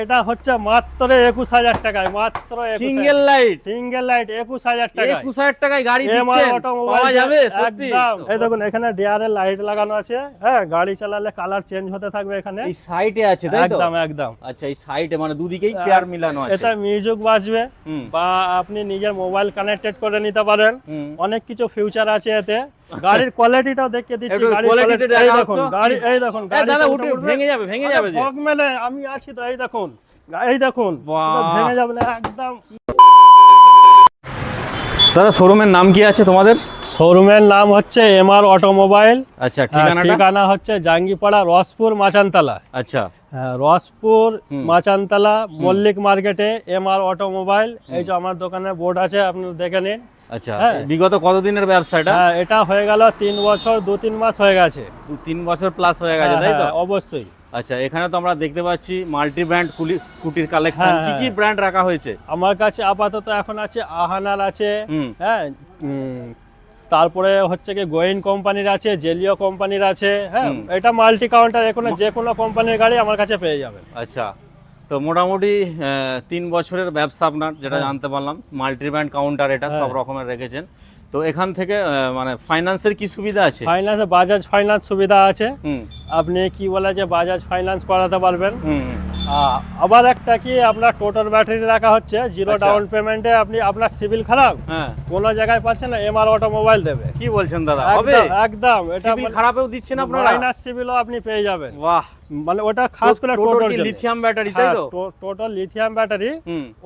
এটা হচ্ছে মাত্র 21000 টাকায়, মাত্র সিঙ্গেল লাইট 21000 টাকায়। 21000 টাকায় গাড়ি এমআর দিচ্ছেন, অটোমোবাইল পাওয়া যাবে সত্যি? একদম। এই দেখুন এখানে ডিআরএল লাইট লাগানো আছে, হ্যাঁ, গাড়ি চালালে কালার চেঞ্জ হতে থাকবে এখানে। এই সাইডে আছে তাই তো? একদম একদম। আচ্ছা, এই সাইডে মানে দুদিকেই পেয়ার মিলানো আছে। এটা মিউজিক বাজবে বা আপনি নিজের মোবাইল কানেক্টেড করে নিতে পারেন, অনেক কিছু ফিউচার আছে এতে। গাড়ির কোয়ালিটিটাও দেখিয়ে দিচ্ছি। গাড়ির কোয়ালিটি এই দেখুন, গাড়ি এই দেখুন, গাড়ি দাদা উঠে ভেঙে যাবে, ভেঙে যাবে যে। ফগ মেলে আমি আছি তো, এই দেখুন, এই দেখুন, ভেঙে যাবে না একদম। দাদা শোরুমের নাম কি আছে তোমাদের? শোরুমের নাম হচ্ছে এমআর অটোমোবাইল। আচ্ছা, ঠিকানা হচ্ছে জাঙ্গিপাড়া, রসপুর, মাচানতলা। আচ্ছা, রসপুর মাচানতলা মল্লিক মার্কেটে এমআর অটোমোবাইল। এই যে আমার দোকানের বোর্ড আছে, আপনি দেখে নিন। আচ্ছা, বিগত কতদিনের ব্যবসা এটা? এটা হয়ে গেল 3 বছর 2-3 মাস হয়ে গেছে। 3 বছর প্লাস হয়ে গেছে তাই তো? অবশ্যই। আচ্ছা, এখানে তো আমরা দেখতে পাচ্ছি মাল্টি ব্র্যান্ড স্কুটির কালেকশন। কি কি ব্র্যান্ড রাখা হয়েছে? আমার কাছে আপাতত এখন আছে আহানার আছে, হ্যাঁ, তারপরে হচ্ছে কি গোয়েন কোম্পানির আছে, জেলিও কোম্পানির আছে, হ্যাঁ, এটা মাল্টি কাউন্টার, এখন যে কোনো কোম্পানির গাড়ি আমার কাছে পেয়ে যাবেন। আচ্ছা, তো মোটামুটি 3 বছরের ব্যবসা আপনার, যেটা জানতে পারলাম। মাল্টি ব্র্যান্ড কাউন্টার এটা সব রকমের রেখেছেন। তো এখান থেকে মানে ফাইন্যান্সের কি সুবিধা আছে? ফাইন্যান্সে বাজাজ ফাইন্যান্স সুবিধা আছে। আপনি কি বলে যে বাজাজ ফাইন্যান্স করাতে পারবেন। আবার একটা কি, আপনার টোটাল ব্যাটারি রাখা হচ্ছে, জিরো ডাউন পেমেন্টে। আপনি আপনার সিভিল খারাপ, কোন জায়গায় পাচ্ছেন না, এমআর অটোমোবাইল দেবে। কি বলছেন দাদা? হবে একদম। এটা সিভিল খারাপেও দিচ্ছেন আপনারা? মাইনাস সিভিলও আপনি পেয়ে যাবেন। বাহ, মানে ওটা খাস করে টোটাল লিথিয়াম ব্যাটারি তাই তো? Total lithium battery.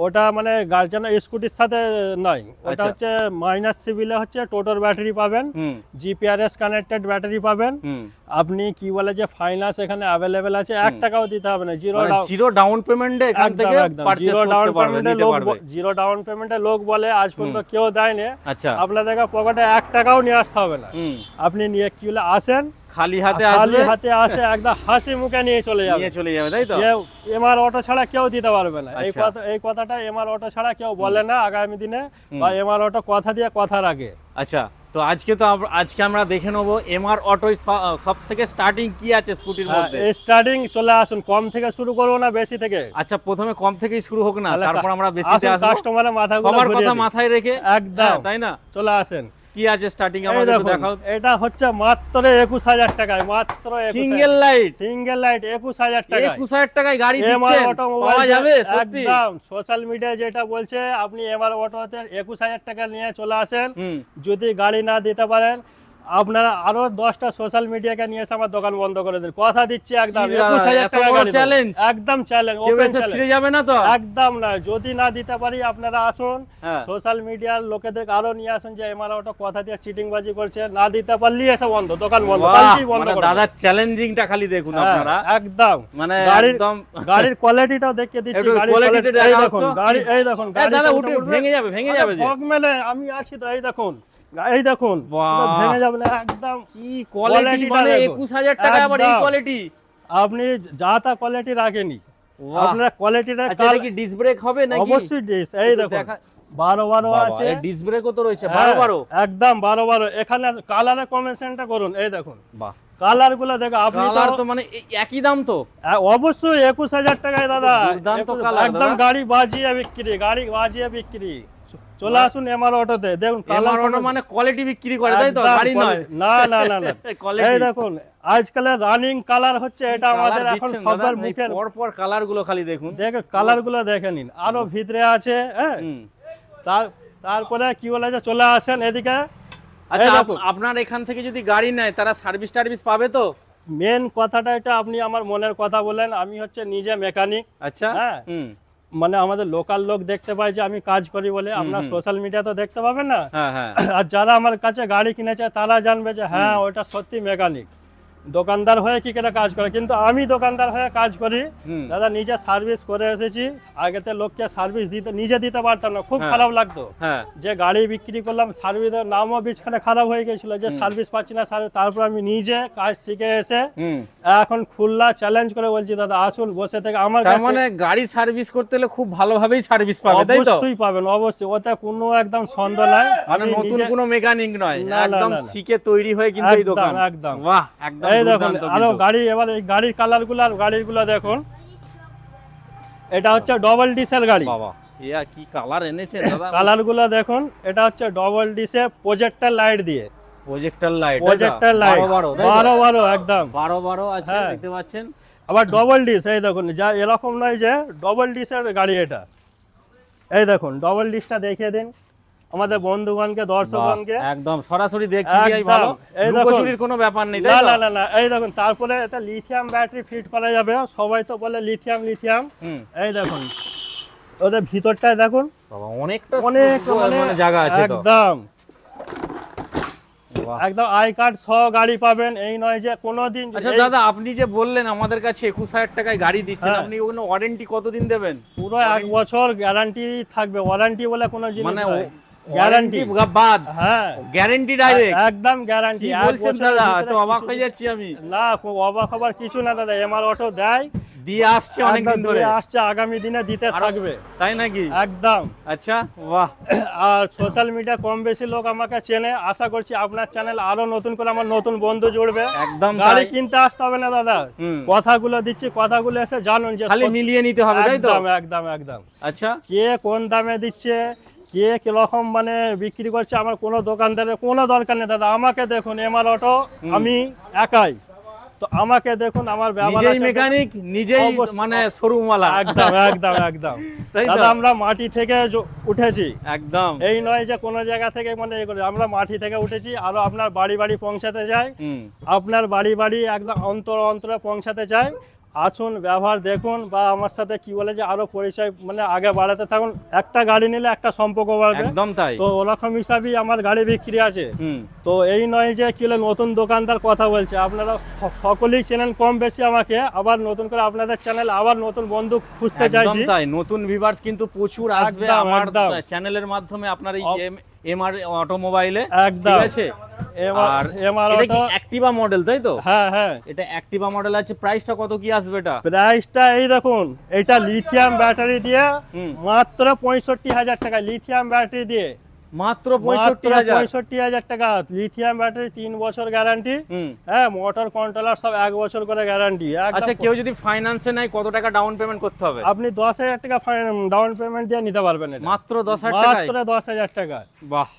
ওটা মানে গার্জেন স্কুটির সাথে নয়, ওটা হচ্ছে মাইনাস সিভিলে হচ্ছে টোটাল ব্যাটারি পাবেন, জিপিআরএস কানেক্টেড ব্যাটারি পাবেন। আপনি কি বলে যে ফাইন্যান্স এখানে अवेलेबल আছে, 1 টাকাও দিতে হবে না, জিরো ডাউন পেমেন্টে এখান থেকে পারচেজ করতে পারবেন, নিতে পারবেন। জিরো ডাউন পেমেন্টে লোক বলে আজ পর্যন্ত কেউ দেয়নি। আচ্ছা, আপনাদের পকেটে 1 টাকাও নিয়ে আসতে হবে না। আপনি নিয়ে কি বলে আসেন, খালি হাতে আসে, একদম হাসি মুখে নিয়ে চলে যাবে তাই তো? এমআর অটো ছাড়া কেউ দিতে পারবে না। এই কথাটা এমআর অটো ছাড়া কেউ বলে না আগামী দিনে, বা এমআর অটো কথা দিয়ে কথা রাখে। আচ্ছা, তো আজকে আমরা দেখে নেবো এমআর অটোয় সব থেকে স্টার্টিং কি আছে স্কুটির মধ্যে। স্টার্টিং চলে আসুন, কম থেকে শুরু করবো না বেশি থেকে? আচ্ছা, প্রথমে কম থেকেই শুরু হোক না, তারপর আমরা বেশিতে আসবো। কাস্টমারের সবার কথা মাথায় রেখে একদম, তাই না? চলে আসেন। কি আছে স্টার্টিং আমাদের একটু দেখাও। এটা হচ্ছে মাত্র 21000 টাকায়, মাত্র সিঙ্গেল লাইট 21000 টাকায়। 21000 টাকায় গাড়ি দিচ্ছেন, পাওয়া যাবে সত্যি? একদম। সোশ্যাল মিডিয়ায় যেটা বলছে, আপনি এমআর অটোতে 21000 টাকা নিয়ে চলে আসেন। যদি গাড়ি না দিতে পারেন, আপনারা আরো 10টা সোশ্যাল মিডিয়াকে নিয়ে এসে আমার দোকান বন্ধ করে দেন, কথা দিচ্ছি। একদম 21000 টাকা চ্যালেঞ্জ, একদম চ্যালেঞ্জ, ওপেন চ্যালেঞ্জ। ফিরে যাবে না তো? একদম না। যদি না দিতে পারি, আপনারা আসুন, সোশ্যাল মিডিয়ার লোকেদের আরো নিয়ে আসুন যে এমআর অটো কথা দিয়ে চিটিংবাজি করছে, না দিতে পারলি এসে বন্ধ, দোকান বন্ধ, কালকেই বন্ধ করে। দাদা চ্যালেঞ্জিংটা খালি দেখুন আপনারা, একদম। মানে একদম গাড়ির কোয়ালিটিটাও দেখিয়ে দিচ্ছি। গাড়ির কোয়ালিটি এই দেখুন, গাড়ি এই দেখুন, দাদা উঠে ভেঙে যাবে, ভেঙে যাবে যে। ফগ মেলে আমি আছি তো, এই দেখুন, এই দেখুন, ভেঙে যাবে না একদম। কি কোয়ালিটি, মানে 21000 টাকা আবার এই কোয়ালিটি। আপনি যা তা কোয়ালিটি রাখেনি, আপনার কোয়ালিটিটা। আচ্ছা, কি ডিস ব্রেক হবে নাকি? অবশ্যই ডিস। এই দেখুন 12 আছে, এই ডিস ব্রেকও তো রয়েছে 12 একদম 12। এখানে কালারে কম্বিনেশনটা করুন, এই দেখুন, বাহ, কালার গুলো দেখো আপনি। কালার তো মানে একই দাম তো? অবশ্যই 21000 টাকায় দাদা, দুর্দান্ত কালার একদম। গাড়ি বাজিয়ে বিক্রি। চলে আসুন এমআর অটোতে, দেখুন এমআর অটো মানে কোয়ালিটি বিক্রি করে তাই তো? গাড়ি নয়, না না না না। এই দেখুন আজকালের রানিং কালার হচ্ছে এটা, আমাদের এখন সবার মুখের পর কালার গুলো খালি দেখুন, দেখুন কালার গুলো দেখে নিন। আরো ভিতরে আছে, হ্যাঁ। তারপরে কি বলে যে চলে আসেন এদিকে। আচ্ছা, আপনার এখান থেকে যদি গাড়ি নেয়, তারা সার্ভিস টার্ভিস পাবে তো? মেন কথাটা এটা, আপনি আমার মনের কথা বলেন। আমি হচ্ছে নিজে মেকানিক। আচ্ছা, হ্যাঁ, মানে আমাদের লোকাল লোক দেখতে পায় যে আমি কাজ করি বলে। আপনার সোশ্যাল মিডিয়া তো দেখতে পাবেন না, আর যারা আমার কাছে গাড়ি কিনেছে তারা জানবে যে হ্যাঁ, ওটা সত্যি মেকানিক। দোকানদার হয়ে কি করে কাজ করে, কিন্তু আমি দোকানদার হয়ে কাজ করি দাদা, নিজে সার্ভিস করে এসেছি। আগেতে লোককে সার্ভিস নিজে দিতে পারতাম না, খুব খারাপ লাগতো যে গাড়ি বিক্রি করলাম, সার্ভিসের নামও বিছখানে খারাপ হয়ে গেছিল যে সার্ভিস পাচ্ছি না। তারপর আমি নিজে কাজ শিখে এসে এখন খুলনা চ্যালেঞ্জ করে বলছি দাদা আসুন, বসে থেকে আমার কাছে। মানে গাড়ি সার্ভিস করতে হলে খুব ভালোভাবেই সার্ভিস পাবে তাই তো? অবশ্যই পাবেন, অবশ্যই, ওতে কোনো একদম সন্দেহ নাই। মানে নতুন কোনো মেকানিক নয়, একদম শিখে তৈরি হয়ে কিন্তু এই দোকান। একদম, বাহ, একদম। এই দেখুন আরো গাড়ি, এবার এই গাড়ির কালার গুলো, গাড়ির গুলো দেখুন। এটা হচ্ছে ডবল ডিসেল গাড়ি। বাবা ইয়া কি কালার এনেছেন দাদা, কালার গুলো দেখুন। এটা হচ্ছে ডবল ডিসে প্রজেক্টর লাইট দিয়ে, প্রজেক্টর লাইট, প্রজেক্টর লাইট 12 একদম 12 আছে হ্যাঁ। দেখতে পাচ্ছেন। আবার ডবল ডিস, এই দেখুন, যা এরকম নয় যে ডবল ডিসের গাড়ি এটা। এই দেখুন ডবল ডিসটা দেখিয়ে দিন আমাদের বন্ধুগণকে, দর্শকগণকে। একদম সরাসরি দেখিয়ে দিই ভালো, এই দেখুন লুকোচুরির কোনো ব্যাপার নেই না তাই তো? না না না, এই দেখুন। তারপরে এটা লিথিয়াম ব্যাটারি ফিট করা যাবে, সবাই তো বলে লিথিয়াম লিথিয়াম। এই দেখুন ওদের ভিতরটায় দেখুন, বাবা অনেকটা অনেক মানে জায়গা আছে তো একদম বাহ। একদম আই কার্ড সহ গাড়ি পাবেন, এই নয় যে কোনোদিন। আচ্ছা দাদা, আপনি যে বললেন আমাদের কাছে 21,000 টাকায় গাড়ি দিচ্ছেন, হ্যাঁ। আপনি ওখানে ওয়ারেন্টি কতদিন দেবেন? পুরো 1 বছর গ্যারান্টি থাকবে। ওয়ারেন্টি বলে কোনো জিনিস মানে নাই। গ্যারান্টি বাদ, হ্যাঁ গ্যারান্টি ডাইরেক্ট একদম গ্যারান্টি। কি বলছেন দাদা, তো অবাক হয়ে যাচ্ছি আমি। না, খুব অবাক হবার কিছু না দাদা, এমআর অটো দেয়, দিয়ে আসছে অনেকদিন ধরে, আসছে, আগামী দিনে দিতে থাকবে, তাই নাকি? একদম। আচ্ছা বাহ। আর সোশ্যাল মিডিয়া কম বেশি লোক আমাকে চেনে, আশা করছি আপনার চ্যানেল আরো নতুন করে আমার নতুন বন্ধু জুড়বে। একদম গাড়ি তাই। কিনতে আসতে হবে না দাদা, কথাগুলো দিচ্ছি, কথাগুলো এসে জানুন যে খালি মিলিয়ে নিতে হবে তাই তো? একদম একদম একদম। আচ্ছা কে কোন দামে দিচ্ছে, কে কিরকম মানে বিক্রি করছে, আমার কোনো দোকানদারের কোনো দরকার নেই দাদা। আমাকে দেখুন, এমআর অটো আমি একাই, তো আমাকে দেখুন, আমার ব্যবহার নিজেই আছে। মেকানিক, নিজেই অবশ্যই। মানে শোরুম ওয়ালা, একদম একদম একদম তাই তো? দাদা আমরা মাটি থেকে উঠেছি, একদম। এই নয় যে কোনো জায়গা থেকে মানে আমরা মাটি থেকে উঠেছি, আরো আপনার বাড়ি বাড়ি পৌঁছাতে যাই, আপনার বাড়ি বাড়ি একদম অন্তর অন্তরে পৌঁছাতে চাই। আসুন, ব্যবহার দেখুন, বা আমার সাথে কি বলে যে আরো পরিচয় মানে আগে বাড়াতে থাকুন। একটা গাড়ি নিলে একটা সম্পর্ক বাড়বে, একদম তাই। তো ওরকম হিসাবেই আমার গাড়ি বিক্রি আছে। তো এই নয় যে কি হলো নতুন দোকানদার কথা বলছে, আপনারা সকলেই চেনেন কম বেশি আমাকে, আবার নতুন করে আপনাদের চ্যানেল আবার নতুন বন্ধু খুঁজতে চাইছি। তাই, নতুন ভিউয়ার্স কিন্তু প্রচুর আসবে একদম, আমার একদম। চ্যানেলের মাধ্যমে আপনার এই এমআর অটোমোবাইলে, একদম। ঠিক আছে? আর এমআর এটা কি অটো, অ্যাক্টিভা মডেল তাই তো? হ্যাঁ হ্যাঁ এটা অ্যাক্টিভা মডেল আছে, প্রাইসটা কত কি আসবে এটা? প্রাইসটা এই দেখুন, এটা লিথিয়াম ব্যাটারি দিয়ে মাত্র 65,000 টাকা, লিথিয়াম ব্যাটারি দিয়ে মাত্র 65,000। 65,000 টাকা লিথিয়াম ব্যাটারি, 3 বছর গ্যারান্টি। হ্যাঁ, মোটর কন্ট্রোলার সব 1 বছর করে গ্যারান্টি। আচ্ছা, কেউ যদি ফাইন্যান্সে নেয় কত টাকা ডাউন পেমেন্ট করতে হবে? আপনি 10,000 টাকা ডাউন পেমেন্ট দিয়ে নিতে পারবেন এটা, মাত্র 10,000 টাকায়? মাত্র 10,000 টাকা। বাহ।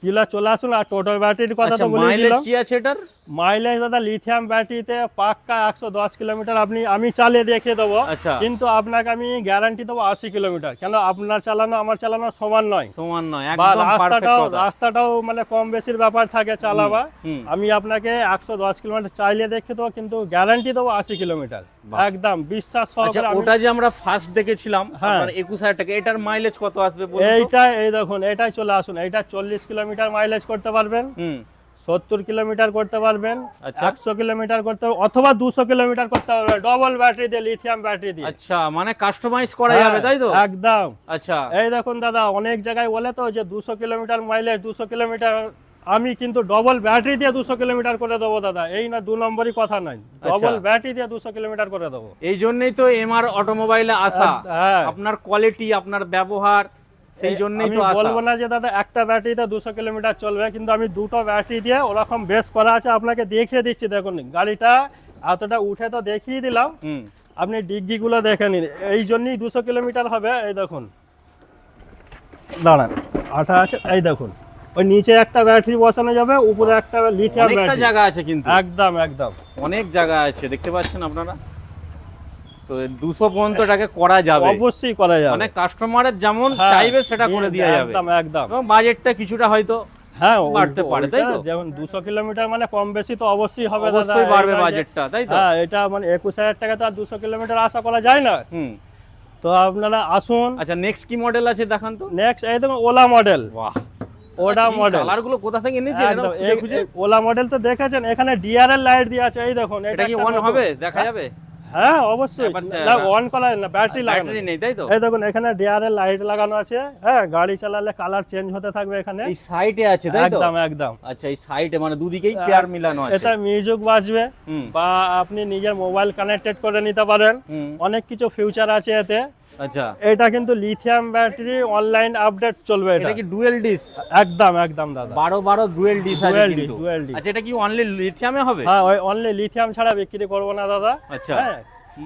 কিলা চলে আসুন। আর টোটাল ব্যাটারির কথা তো বলে মাইলেজ দিলাম। কি আছে এটার? মাইলেজ দাদা লিথিয়াম ব্যাটারিতে পাক্কা 110 কিলোমিটার আমি চালিয়ে দেখিয়ে দেবো, আচ্ছা। কিন্তু আপনাকে আমি গ্যারান্টি দেবো 80 কিলোমিটার। কেন, আপনার চালানো আমার চালানো সমান নয়, সমান নয়, বা একদম পারফেক্ট কথা। রাস্তাটাও মানে কম বেশির ব্যাপার থাকে চালাবা। আমি আপনাকে 110 কিলোমিটার চালিয়ে দেখিয়ে দেবো, কিন্তু গ্যারান্টি দেবো 80 কিলোমিটার, একদম বিশ্বাস আচ্ছা, সহকারে। ওটা যে আমরা ফার্স্ট দেখেছিলাম হ্যাঁ। আপনার 21,000 টাকা, এটার মাইলেজ কত আসবে বলুন তো? এইটা এই দেখুন, এটাই চলে আসুন, এটা 40 কিলোমিটার মাইলেজ করতে পারবেন, 70 কিলোমিটার করতে পারবেন, আচ্ছা। 100 কিলোমিটার করতে পারবেন, অথবা 200 কিলোমিটার করতে পারবেন, ডবল ব্যাটারি দিয়ে, লিথিয়াম ব্যাটারি দিয়ে। আচ্ছা, মানে কাস্টমাইজ করা যাবে তাই তো? একদম। আচ্ছা। এই দেখুন দাদা, অনেক জায়গায় বলে তো যে 200 কিলোমিটার মাইলেজ, 200 কিলোমিটার, আমি কিন্তু ডবল ব্যাটারি দিয়ে 200 কিলোমিটার করে দেবো দাদা, এই না 2 নম্বরই কথা নাই, ডবল ব্যাটারি দিয়ে 200 কিলোমিটার করে দেবো। এই জন্যই তো এমআর অটোমোবাইলে আসা, হ্যাঁ। আপনার কোয়ালিটি, আপনার ব্যবহার, সেই জন্যই তো আমি আসা। বলবো না যে দাদা একটা ব্যাটারিতে 200 কিলোমিটার চলবে, কিন্তু আমি দুটো ব্যাটারি দিয়ে ওরকম বেস করা আছে, আপনাকে দেখিয়ে দিচ্ছি। দেখুন গাড়িটা এতটা উঠে তো দেখিয়ে দিলাম, আপনি ডিগ্গি গুলো দেখে নিন, এই জন্যই 200 কিলোমিটার হবে। এই দেখুন, দাঁড়ান, আঠা আছে, এই দেখুন, ওই নিচে একটা ব্যাটারি বসানো যাবে, উপরে একটা লিথিয়াম অনেকটা ব্যাটারি, জায়গা আছে কিন্তু, একদম একদম অনেক জায়গা আছে, দেখতে পাচ্ছেন আপনারা। তো 200 পর্যন্ত এটাকে করা যাবে, অবশ্যই করা যাবে, মানে কাস্টমারের যেমন হ্যাঁ, চাইবে সেটা করে দেওয়া যাবে, একদম একদম। এবং বাজেটটা কিছুটা হয়তো হ্যাঁ বাড়তে পারে তাই তো? যেমন 200 কিলোমিটার মানে কম বেশি তো অবশ্যই হবে দাদা, অবশ্যই বাড়বে বাজেটটা তাই তো? হ্যাঁ, এটা মানে 21,000 টাকা তো আর 200 কিলোমিটার আশা করা যায় না। তো আপনারা আসুন। আচ্ছা, নেক্সট কি মডেল আছে দেখান তো। নেক্সট এই দেখুন ওলা মডেল। বাহ, ওটা মডেল, কালার গুলো কোথা থেকে এনেছেন? ওলা মডেল তো দেখেছেন, এখানে ডিআরএল লাইট দিয়ে আছে, এই দেখুন। এটা কি অন হবে, দেখা যাবে? হ্যাঁ অবশ্যই, না অন করা না, ব্যাটারি লাগানো, ব্যাটারি নেই তাই তো? এই দেখুন এখানে ডিআরএল লাইট লাগানো আছে। হ্যাঁ, গাড়ি চালালে কালার চেঞ্জ হতে থাকবে এখানে, এই সাইডে আছে তাই তো? একদম একদম। আচ্ছা, এই সাইডে মানে দুদিকেই পেয়ার মিলানো আছে। এটা মিউজিক বাজবে, বা আপনি নিজের মোবাইল কানেক্টেড করে নিতে পারেন, অনেক কিছু ফিউচার আছে এতে। আচ্ছা, এটা কিন্তু লিথিয়াম ব্যাটারি, অনলাইন আপডেট চলবে। এটা কি ডুয়াল ডিস? একদম একদম দাদা, 12 ডুয়াল ডিস আছে কিন্তু। Dual dish. আচ্ছা, এটা কি অনলি লিথিয়ামে হবে? হ্যাঁ, ওই অনলি লিথিয়াম ছাড়া বিক্রি করব না দাদা। আচ্ছা। হ্যাঁ,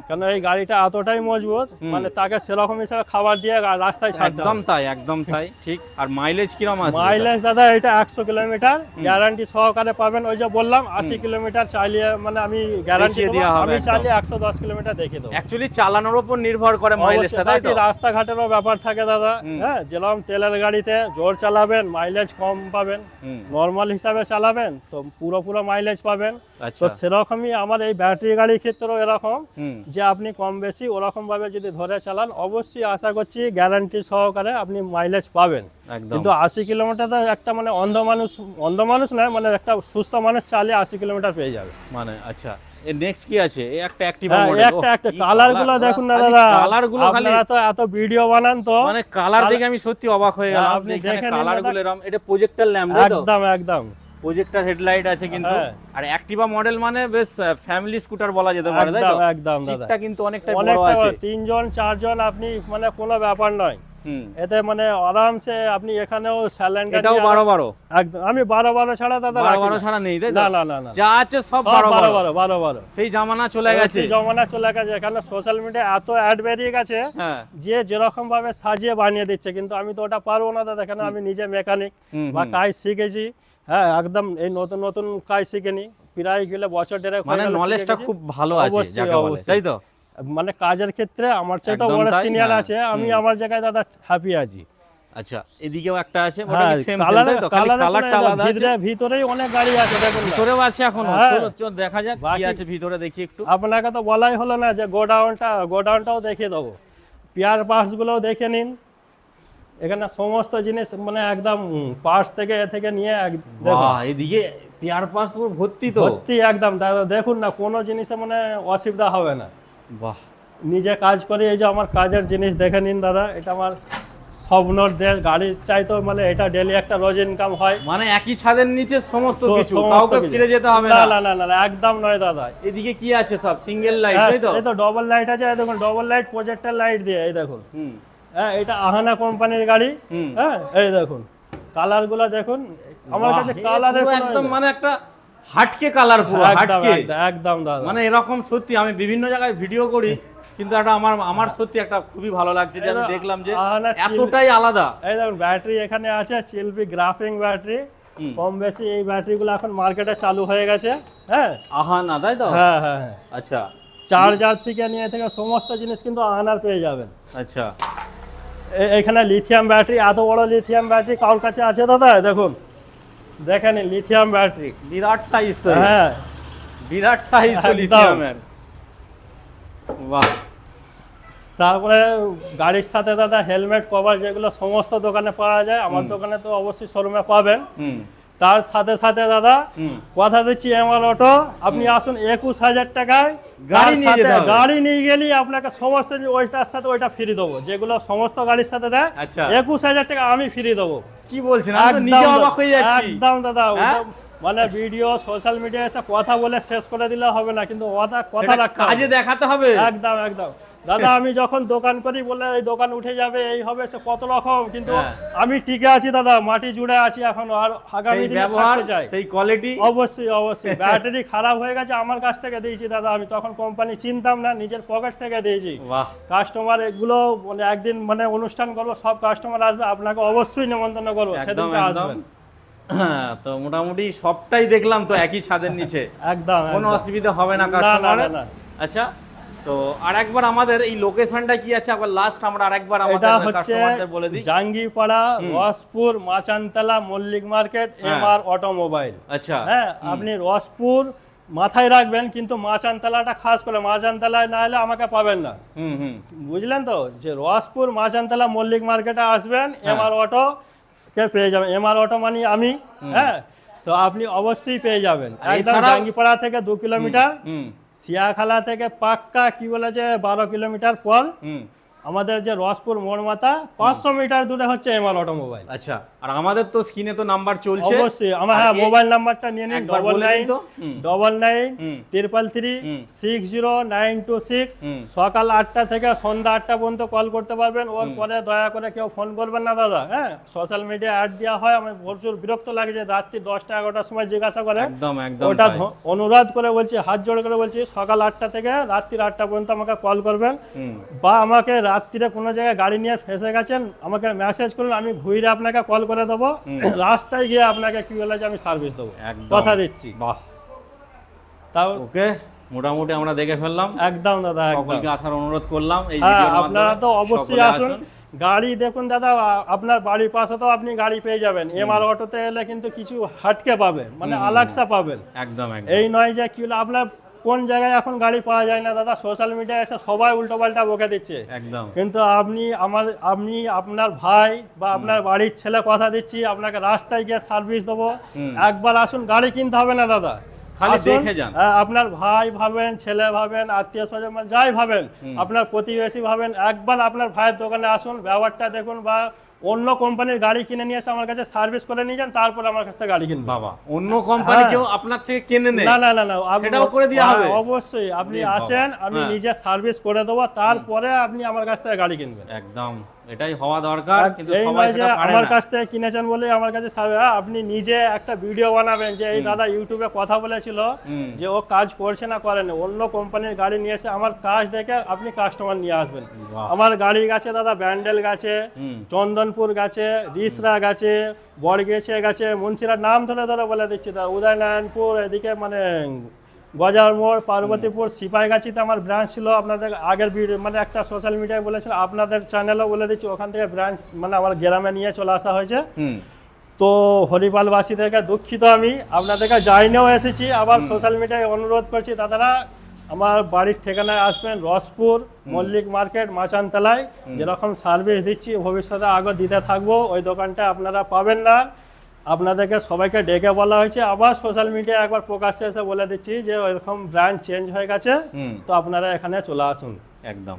কারণ এই গাড়িটা এতটাই মজবুত, মানে তাকে সেরকম হিসাবে খাবার দিয়ে রাস্তায় ছাড়তে একদম হবে। তাই, একদম তাই, ঠিক। আর মাইলেজ কিরকম আছে? মাইলেজ দাদা এটা 100 কিলোমিটার গ্যারান্টি সহকারে পাবেন। ওই যে বললাম 80 কিলোমিটার চালিয়ে মানে আমি গ্যারান্টি দেখিয়ে দেওয়া হবে আমি একদম। চালিয়ে 110 কিলোমিটার দেখিয়ে দেবো। অ্যাকচুয়ালি চালানোর উপর নির্ভর করে মাইলেজটা, তাই তো? বাকি রাস্তাঘাটেরও ব্যাপার থাকে দাদা। হ্যাঁ, যেরকম তেলের গাড়িতে জোর চালাবেন মাইলেজ কম পাবেন, নর্মাল হিসাবে চালাবেন তো পুরো মাইলেজ পাবেন। আচ্ছা। তো সেরকমই আমার এই ব্যাটারি গাড়ির ক্ষেত্রেও এরকম, যে আপনি কম বেশি ওরকম ভাবে যদি ধরে চালান অবশ্যই আশা করছি গ্যারান্টি সহকারে আপনি মাইলেজ পাবেন। একদম। কিন্তু 80 কিলোমিটার তো একটা মানে অন্ধ মানুষ নয়, মানে একটা সুস্থ মানুষ চালিয়ে 80 কিলোমিটার পেয়ে যাবে। মানে আচ্ছা, এর নেক্সট কি আছে? এই একটা অ্যাক্টিভা হ্যাঁ, মডেল। একটা কালার গুলো দেখুন না দাদা, কালার গুলো খালি, আপনারা তো এত ভিডিও বানান তো মানে কালার দেখে আমি সত্যি অবাক হয়ে গেলাম। আপনি এখানে দেখে নিন কালার দাদা। গুলো এরকম, এটা প্রজেক্টর ল্যাম্প, তাই তো? একদম একদম প্রজেক্টর হেডলাইট আছে কিন্তু। হ্যাঁ। আর অ্যাক্টিভা মডেল মানে বেশ ফ্যামিলি স্কুটার বলা যেতে পারে, তাই তো? একদম একদম দাদা, সিটটা কিন্তু অনেকটা বড় অনেকটা আছে। 3 জন 4 জন আপনি মানে কোনো ব্যাপার নয়। এতে মানে আরামসে আপনি এখানেও স্যালেন্ডার এটাও 12 একদম। আমি 12 ছাড়া দাদা 12 ছাড়া নেই, তাই তো? না যা আছে সব 12 সেই জামানা চলে গেছে। জমানা চলে গেছে, এখানে সোশ্যাল মিডিয়া এত অ্যাড বেরিয়ে গেছে, হ্যাঁ। যে যেরকম ভাবে সাজিয়ে বানিয়ে দিচ্ছে, কিন্তু আমি তো ওটা পারবো না দাদা, কেন আমি নিজে মেকানিক বা কাজ শিখেছি। হ্যাঁ, একদম এই নতুন নতুন কাজ শিখেনি, প্রায় গেলে বছর দেড়েক মানে নলেজটা খুব ভালো আছে যাকে বলে, তাই তো? মানে কাজের ক্ষেত্রে আমার চেয়ে তো একদম বড় তাই, সিনিয়র হ্যাঁ। আছে, আমি আমার জায়গায় দাদা হ্যাপি আছি। আচ্ছা, এদিকেও একটা আছে, ওটা হ্যাঁ, কি সেম সেম, তাই তো? খালি কালারটা আলাদা আছে। ভিতরেই অনেক গাড়ি আছে দেখুন না। ভিতরেও আছে এখনো। হ্যাঁ। চলো দেখা যাক কি বাকি- আছে ভিতরে, দেখি একটু। আপনাকে তো বলাই হলো না যে গোডাউনটাও দেখিয়ে দেবো, পিয়ার পার্টস গুলোও দেখে নিন। এখানে সমস্ত জিনিস মানে একদম পার্টস থেকে এ থেকে নিয়ে দেখুন, বাহ, এদিকে পেয়ার পাস পুরো ভর্তি তো। ভর্তি একদম দাদা, দেখুন না কোনো জিনিসে মানে অসুবিধা হবে না। বাহ, নিজে কাজ করি, এই যে আমার কাজের জিনিস দেখে নিন দাদা, এটা আমার স্বপ্নর দেশ। গাড়ির চাইতো মানে এটা ডেলি একটা রোজ ইনকাম হয়। মানে একই ছাদের নিচে সমস্ত কিছু, সমস্ত কাউকে কিছু। ফিরে যেতে হবে না না। না না না, একদম নয় দাদা। এদিকে কি আছে? সব সিঙ্গেল লাইট, হ্যাঁ, তাই তো? এই তো ডবল লাইট আছে, এই দেখুন ডবল লাইট প্রজেক্টর লাইট দিয়ে, এই দেখুন। হুম। হ্যাঁ, এটা আহানা কোম্পানির গাড়ি। হুম। হ্যাঁ, এই দেখুন কালার গুলো দেখুন, আমার কাছে বাহ, কালারের পুরো একদম মানে একটা হাটকে কালার, পুরো হাটকে। একদম দাদা, মানে এরকম সত্যি আমি বিভিন্ন জায়গায় ভিডিও করি, কিন্তু একটা আমার সত্যি একটা খুবই ভালো লাগছে যে আমি দেখলাম যে আহানা এতটাই আলাদা। এই দেখুন ব্যাটারি এখানে আছে চিলপি গ্রাফিং ব্যাটারি। কম বেশি এই ব্যাটারিগুলো এখন মার্কেটে চালু হয়ে গেছে। হ্যাঁ আহানা, তাই তো? হ্যাঁ হ্যাঁ হ্যাঁ, আচ্ছা চার্জার থেকে নিয়ে থেকে সমস্ত জিনিস কিন্তু আহানার পেয়ে যাবেন। আচ্ছা। এখানে লিথিয়াম ব্যাটারি, এত বড় লিথিয়াম ব্যাটারি কারোর কাছে আছে দাদা? দেখুন, দেখেন লিথিয়াম ব্যাটারি, বিরাট সাইজ তো। হ্যাঁ বিরাট সাইজ তো একদম। লিথিয়ামের। বাহ। তারপরে গাড়ির সাথে দাদা হেলমেট কভার, যেগুলো সমস্ত দোকানে পাওয়া যায়, আমার দোকানে তো অবশ্যই শোরুমে পাবেন। তার সাথে সাথে দাদা কথা দিচ্ছি আমার অটো, আপনি আসুন 21,000 টাকায় গাড়ি নিয়ে যেতে হবে। গাড়ি নিয়ে গেলে আপনাকে সমস্ত ওইটার সাথে ওইটা ফ্রি দেবো, যেগুলো সমস্ত গাড়ির সাথে দেয়। আচ্ছা। 21,000 টাকা আমি ফ্রি দেবো। কি বলছেন? আমি তো নিজে অবাক হয়ে যাচ্ছি। একদম দাদা, হ্যাঁ? ওসব মানে ভিডিও সোশ্যাল মিডিয়ায় এসে কথা বলে শেষ করে দিলে হবে না, কিন্তু কথা সেটা রাখতে কাজে হবে। দেখাতে হবে। একদম একদম দাদা, আমি যখন দোকান করি বলে এই দোকান উঠে যাবে, এই হবে, সে কত রকম, কিন্তু হ্যাঁ। আমি টিকে আছি দাদা, মাটি জুড়ে আছি এখন, আর আগামী সেই দিনে ব্যবহার, থাকতে চাই। সেই কোয়ালিটি। অবশ্যই অবশ্যই। ব্যাটারি খারাপ হয়ে গেছে, আমার কাছ থেকে দিয়েছি দাদা, আমি তখন কোম্পানি চিনতাম না, নিজের পকেট থেকে দিয়েছি। বাহ। কাস্টমার এগুলো মানে একদিন মানে অনুষ্ঠান করবো, সব কাস্টমার আসবে, আপনাকে অবশ্যই নিমন্ত্রণ করবো, একদম সেদিনকে একদম। আসবেন। তো মোটামুটি সবটাই দেখলাম তো একই ছাদের নিচে, একদম কোনো একদম। অসুবিধা হবে না না, কাস্টমারের। না। আচ্ছা, তো আরেকবার আমাদের এই লোকেশনটা কি আছে একবার লাস্ট আমরা আরেকবার এটা আমাদের হচ্ছে কাস্টমারদের বলে দিই। জাঙ্গিপাড়া, রসপুর, মাচানতলা, মল্লিক মার্কেট, হ্যাঁ। MR automobile. আচ্ছা। হ্যাঁ, আপনি রসপুর মাথায় রাখবেন, কিন্তু মাচানতলাটা খাস করে, মাচানতলায় না হলে আমাকে পাবেন না। হুম হুম। বুঝলেন তো, যে রসপুর, মাচানতলা, মল্লিক মার্কেটে আসবেন, MR অটো কে পেয়ে যাবেন। MR অটো মানে আমি। হ্যাঁ, তো আপনি অবশ্যই পেয়ে যাবেন। একদম এছাড়াও- জাঙ্গিপাড়া থেকে 2 কিলোমিটার, হুম সিয়াখালা থেকে পাক্কা কি বলেছে 12 কিলোমিটার পর। হুম। আমাদের যে রসপুর মোড় মাথা 500 মিটার দূরে হচ্ছে এমআর অটোমোবাইল। আচ্ছা, আর আমাদের তো স্ক্রিনে তো নাম্বার চলছে, অবশ্যই আমার হ্যাঁ মোবাইল নাম্বারটা নিয়ে নিন, একবার বলে দিন তো। 9933360926। সকাল 8টা থেকে সন্ধ্যা 8টা পর্যন্ত কল করতে পারবেন। ওর পরে দয়া করে কেউ ফোন করবেন না দাদা। হ্যাঁ, সোশ্যাল মিডিয়া অ্যাড দেওয়া হয়, আমি প্রচুর বিরক্ত লাগে যে রাত্রি 10টা 11টার সময় জিজ্ঞাসা করে। একদম একদম ওটা তাই। অনুরোধ করে বলছি, হাত জোড় করে বলছি, সকাল 8টা থেকে রাত্রি 8টা পর্যন্ত আমাকে কল করবেন, বা আমাকে রাত্রিরে কোনো জায়গায় গাড়ি নিয়ে ফেসে গেছেন আমাকে মেসেজ করুন, আমি ঘুরে আপনাকে কল করে দেবো, রাস্তায় গিয়ে আপনাকে কি বলে যে আমি সার্ভিস দেবো, একদম। কথা দিচ্ছি। বাহ, তাও ওকে, মোটামুটি আমরা দেখে ফেললাম। একদম দাদা, একদম। সকলকে আসার অনুরোধ করলাম এই হ্যাঁ, ভিডিওর আপনারা মাধ্যমে। তো অবশ্যই সকলে আসুন। গাড়ি দেখুন দাদা, আপনার বাড়ির পাশে তো আপনি গাড়ি পেয়ে যাবেন। এমআর অটোতে এলে কিন্তু কিছু হাটকে পাবেন, মানে আলাক্সা পাবেন। একদম একদম। এই নয় যে কি বলে আপনার কোন জায়গায় এখন গাড়ি পাওয়া যায় না দাদা, সোশ্যাল মিডিয়ায় এসে সবাই উল্টোপাল্টা বকে দিচ্ছে। একদম। কিন্তু আপনি আপনার ভাই বা আপনার বাড়ির ছেলে, কথা দিচ্ছি আপনাকে রাস্তায় গিয়ে সার্ভিস দেবো। একবার আসুন, গাড়ি কিনতে হবে না দাদা, খালি আসুন। দেখে যান। আপনার ভাই ভাবেন, ছেলে ভাবেন, আত্মীয় স্বজন যাই ভাবেন, আপনার প্রতিবেশী ভাবেন, একবার আপনার ভাইয়ের দোকানে আসুন, ব্যবহারটা দেখুন, বা অন্য কোম্পানির গাড়ি কিনে নিয়ে এসে আমার কাছে সার্ভিস করে নিয়ে যান, তারপর আমার কাছ থেকে গাড়ি কিনবেন। বাবা, অন্য কোম্পানি কেউ আপনার থেকে কিনে নেয়? না না না না, সেটাও করে দেওয়া হবে? অবশ্যই, আপনি বাবা। আসেন, আমি নিজে সার্ভিস করে দেবো, তারপরে আপনি আমার কাছ থেকে গাড়ি কিনবেন। একদম, এটাই হওয়া দরকার, কিন্তু এই সবাই নয় যে সেটা পারে আমার না। কাছ থেকে কিনেছেন বলে আমার কাছে আপনি নিজে একটা ভিডিও বানাবেন যে এই দাদা ইউটিউবে কথা বলেছিল যে ও কাজ করছে না করেনি, অন্য কোম্পানির গাড়ি নিয়ে এসে আমার কাজ দেখে আপনি কাস্টমার নিয়ে আসবেন। বাহ। আমার গাড়ি গেছে দাদা ব্যান্ডেল গেছে, চন্দনপুর গেছে, রিসরা গেছে, বড়গেছে গেছে, মুন্সিরার নাম ধরে ধরে বলে দিচ্ছি দাদা, উদয়নারায়ণপুর, এদিকে মানে গজার মোড়, পার্বতীপুর, সিপাহীগাছিতে আমার ব্রাঞ্চ ছিল। আপনাদের আগের ভিডিও মানে একটা সোশ্যাল মিডিয়ায় বলেছিল, আপনাদের চ্যানেলও বলে দিচ্ছি, ওখান থেকে ব্রাঞ্চ মানে আমার গ্রামে নিয়ে চলে আসা হয়েছে। তো হরিপালবাসী থেকে দুঃখিত, আমি আপনাদেরকে জানিয়েও এসেছি, আবার সোশ্যাল মিডিয়ায় অনুরোধ করছি দাদারা আমার বাড়ির ঠিকানায় আসবেন, রসপুর মল্লিক মার্কেট মাচানতলায়। যেরকম সার্ভিস দিচ্ছি ভবিষ্যতে আগে দিতে থাকবো, ওই দোকানটা আপনারা পাবেন না। আপনাদেরকে সবাইকে ডেকে বলা হয়েছে, আবার সোশ্যাল মিডিয়ায় একবার প্রকাশ্যে এসে বলে দিচ্ছি যে ওইরকম ব্র্যান্ড চেঞ্জ হয়ে গেছে, তো আপনারা এখানে চলে আসুন। একদম।